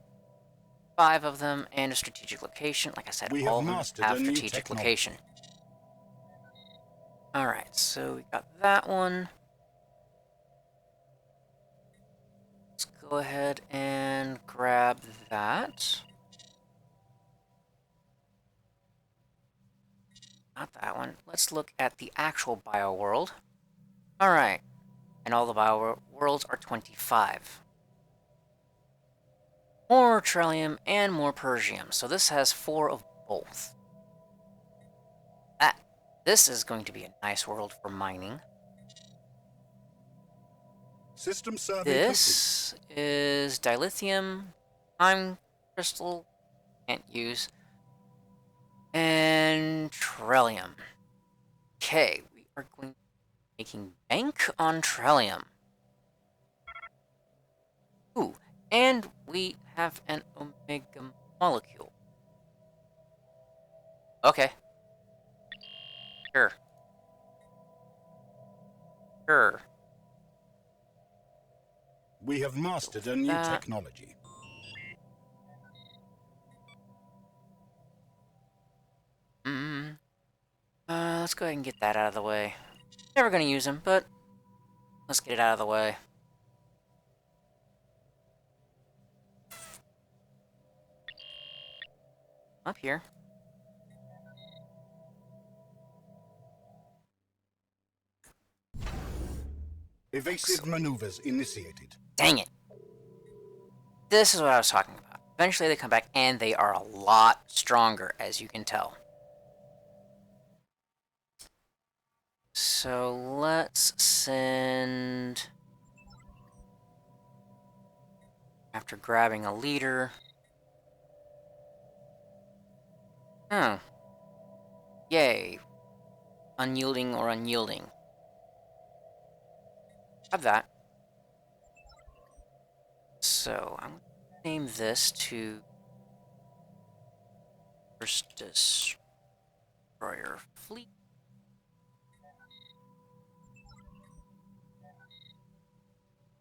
5 of them, and a strategic location. Like I said, all of them have strategic location. Alright, so we got that one. Let's go ahead and grab that. Not that one. Let's look at the actual bioworld. Alright. And all the bioworlds are 25. More Trillium and more Persium. So this has 4 of both. This is going to be a nice world for mining. System survey this is dilithium, time crystal, can't use, and Trillium. Okay, we are going to be making bank on Trillium. Ooh, and we have an Omega molecule. Okay. Sure. Sure. We have mastered a new technology. Let's go ahead and get that out of the way. Never gonna use him, but let's get it out of the way. Up here. Evasive maneuvers initiated. Dang it. This is what I was talking about. Eventually they come back and they are a lot stronger, as you can tell. So let's send... After grabbing a leader... Oh. Yay. Unyielding or unyielding. Have that. So, I'm going to name this to First Destroyer Fleet.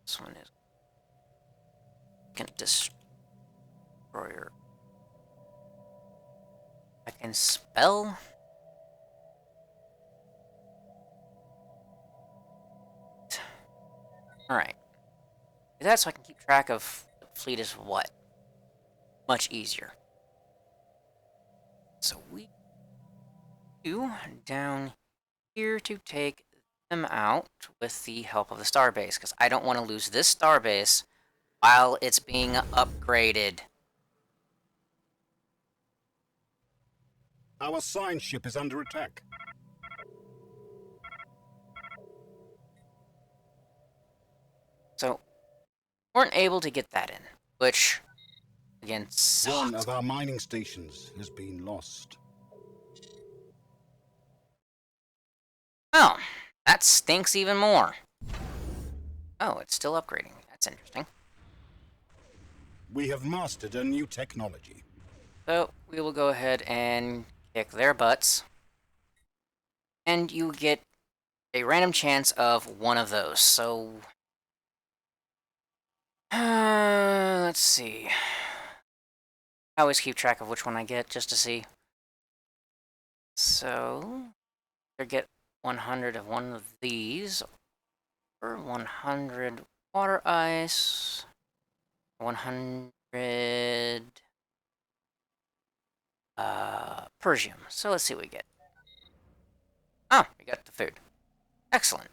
This one is Second Destroyer. I can spell. Alright. that so I can keep track of what fleet is what. Much easier. So we do down here to take them out with the help of the starbase, because I don't want to lose this starbase while it's being upgraded. Our sign ship is under attack. So, weren't able to get that in, which, again, sucks. One of our mining stations has been lost. Oh, that stinks even more. Oh, it's still upgrading. That's interesting. We have mastered a new technology. So, we will go ahead and kick their butts. And you get a random chance of one of those. So, let's see. I always keep track of which one I get just to see. So, I get 100 of one of these, or 100 water ice, 100 Persium. So let's see what we get. Oh, we got the food. Excellent.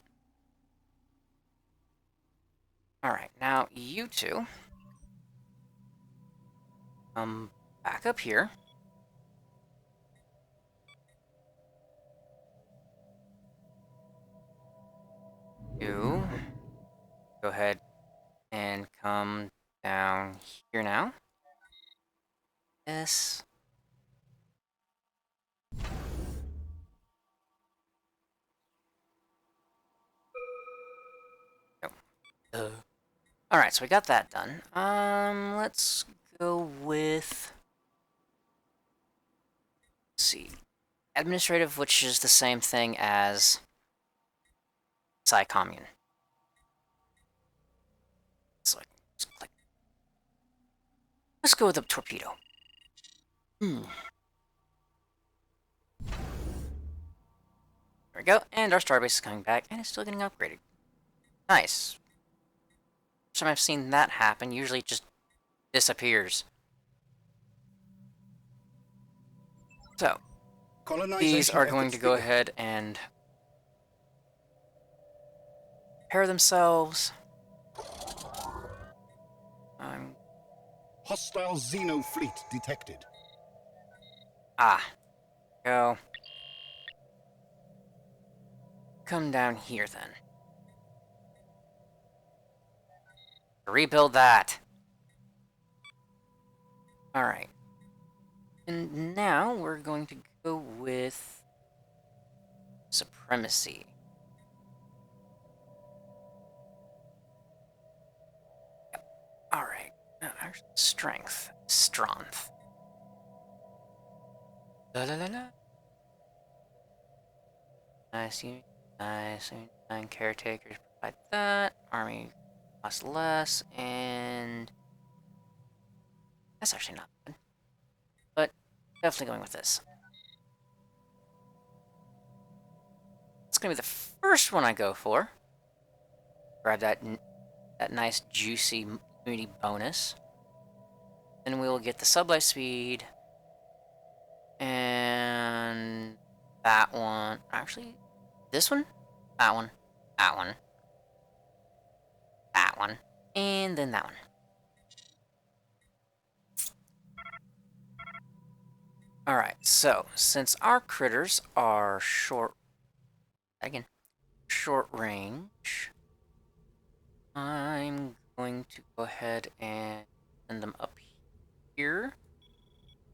Alright, now you two back up here. You go ahead and come down here now. Yes. Oh. Alright, so we got that done. Let's go with... Let's see. Administrative, which is the same thing as Psy-Commune. So I can just click. Let's go with the torpedo. There we go, and our starbase is coming back, and it's still getting upgraded. Nice. First time I've seen that happen, usually it just disappears. So, these are going to go ahead and repair themselves. Hostile Xeno fleet detected. Go. Come down here then. Rebuild that. Alright. And now we're going to go with supremacy. Alright. Strength. Strength. La la la la. Nice. Nice. And caretakers provide that. Army costs less. And that's actually not good. But definitely going with this. It's gonna be the first one I go for. Grab that nice juicy immunity bonus. Then we will get the sublight speed. And that one. Actually, this one? That one. That one. That one. And then that one. Alright, so since our critters are short range, I'm going to go ahead and send them up here.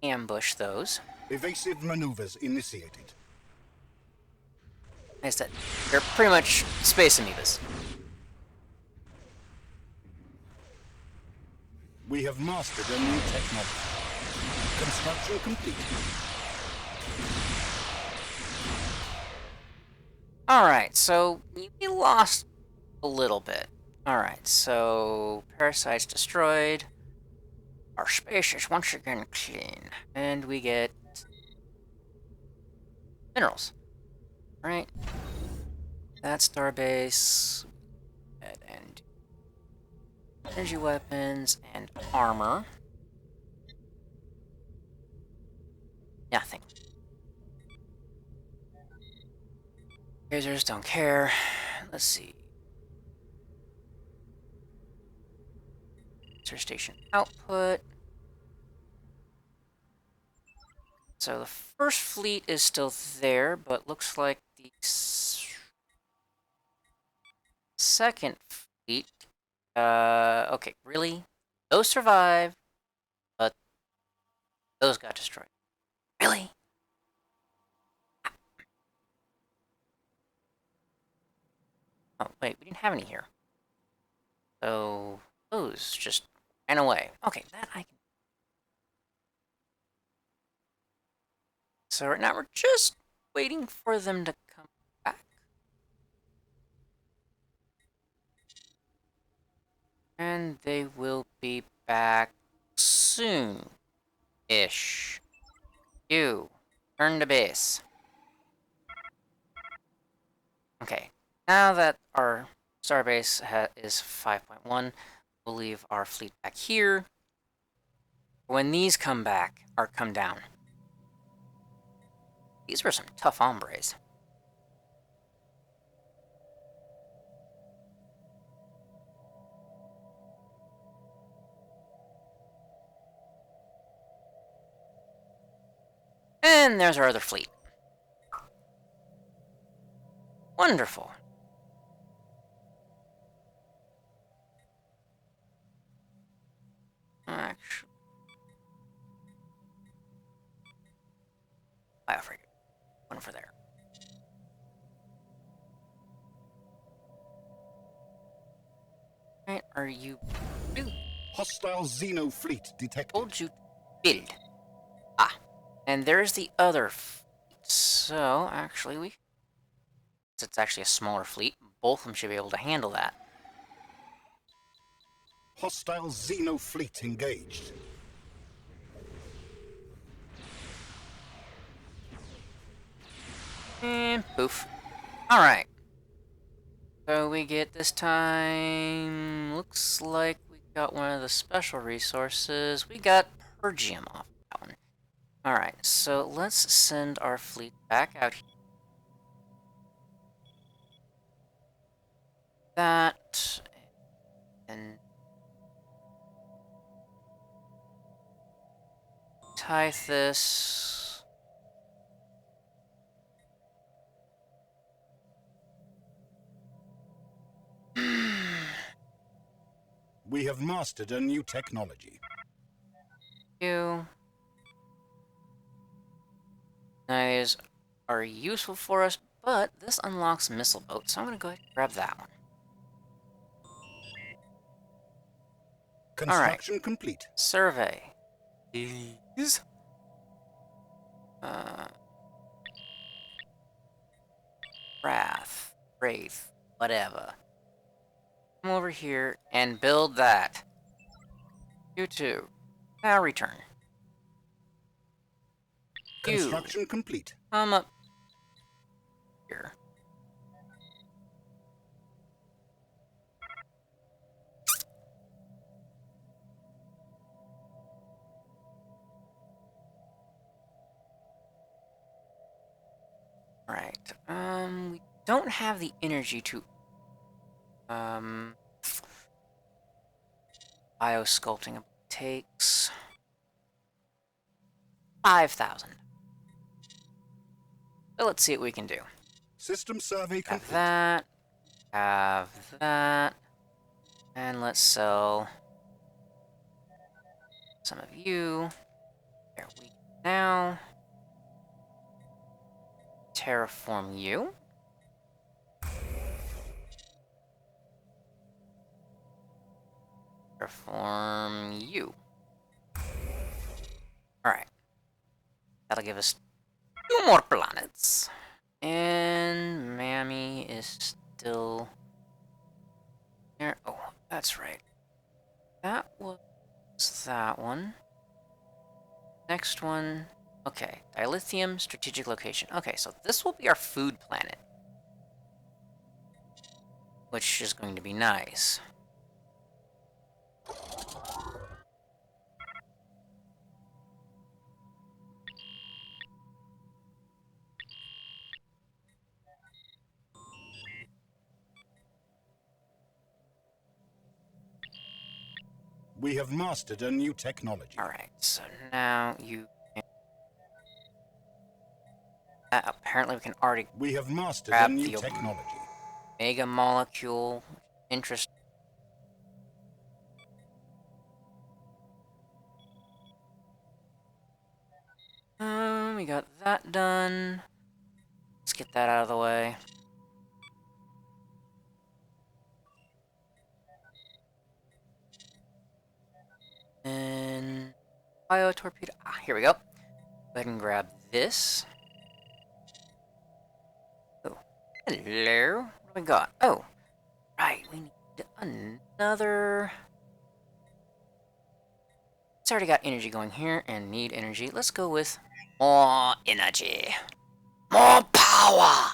Ambush those. Evasive maneuvers initiated. Like I said, they're pretty much space amoebas. We have mastered a new technology. Construction complete. Alright, so we lost a little bit. Alright, so parasites destroyed. Our space is once again clean. And we get minerals. Right? That starbase. And energy weapons, and armor. Nothing. Lasers, don't care. Let's see. Research station output. So the first fleet is still there, but looks like the second fleet. Okay, really? Those survived, but those got destroyed. Really? Oh, wait, we didn't have any here. So those just ran away. Okay, that I can. So right now we're just waiting for them to come back. And they will be back soon-ish. You, turn to base. Okay, now that our starbase is 5.1, we'll leave our fleet back here. When these come back, or come down. These were some tough hombres. And there's our other fleet. Wonderful. Actually, I forget. One over there. Right, are you... Hostile Xeno fleet detected. Told you to build. Ah, and there's the other fleet. So, actually, it's actually a smaller fleet. Both of them should be able to handle that. Hostile Xeno fleet engaged. And poof. Alright. So we get this time... Looks like we got one of the special resources. We got Pergium off that one. Alright, so let's send our fleet back out here. That... And... Tithus... We have mastered a new technology. You guys are useful for us, but this unlocks missile boat, so I'm gonna go ahead and grab that one. Construction complete. Survey. These. Wraith, whatever. Come over here and build that. You too. Now return. Construction complete. Come up here. Right. We don't have the energy to biosculpting takes 5,000. So let's see what we can do. System survey complete. Have that, and let's sell some of you. There we go. Now terraform you. Terraform you. Alright. That'll give us 2 more planets. And Mammy is still there. Oh, that's right. That was that one. Next one. Okay, dilithium, strategic location. Okay, so this will be our food planet. Which is going to be nice. We have mastered a new technology. Alright, so now you can... apparently we can already We have mastered a grab new the technology. Omega molecule. Interesting. We got that done. Let's get that out of the way. And bio torpedo. Here we go. Go ahead and grab this. Oh, hello. What do we got? Oh, right. We need another. It's already got energy going here and need energy. Let's go with more energy. More power.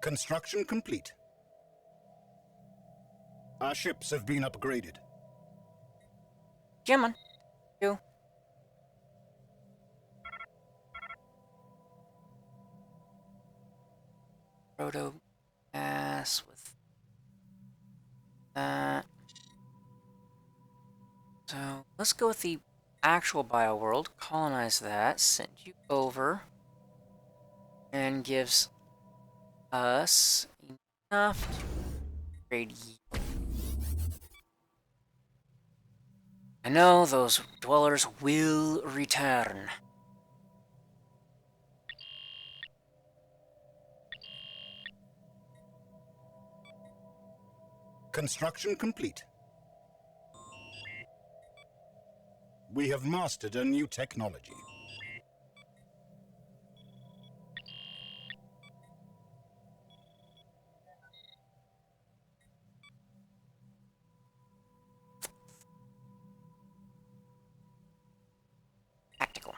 Construction complete. Our ships have been upgraded. Come on. You. Proto gas with that. So let's go with the actual bio world. Colonize that. Send you over. And gives us enough to upgrade you. I know those dwellers will return. Construction complete. We have mastered a new technology. Tactical.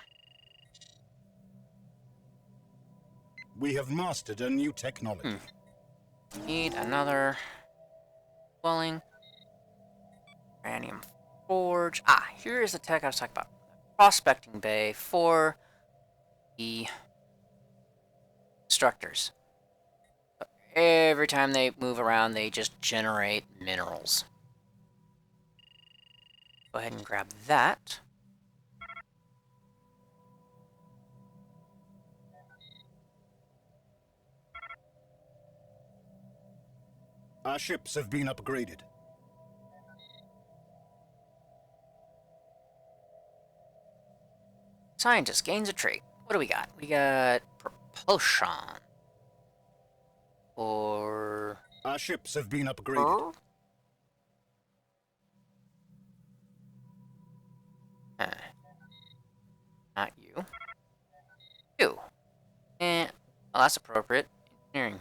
We have mastered a new technology. Need another dwelling. Uranium forge. Here is the tech I was talking about. Prospecting bay for the constructors. Every time they move around, they just generate minerals. Go ahead and grab that. Our ships have been upgraded. Scientist gains a trait. What do we got? We got propulsion. Or... Our ships have been upgraded. Not you. You. And... well, that's appropriate. Engineering.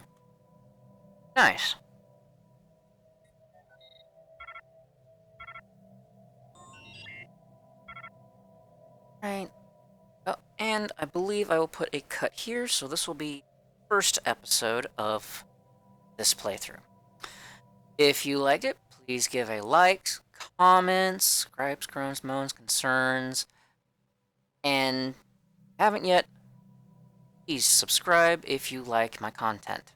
Nice. Right. Oh, and I believe I will put a cut here, so this will be the first episode of this playthrough. If you liked it, please give a like, comments, gripes, groans, moans, concerns, and haven't yet, please subscribe if you like my content.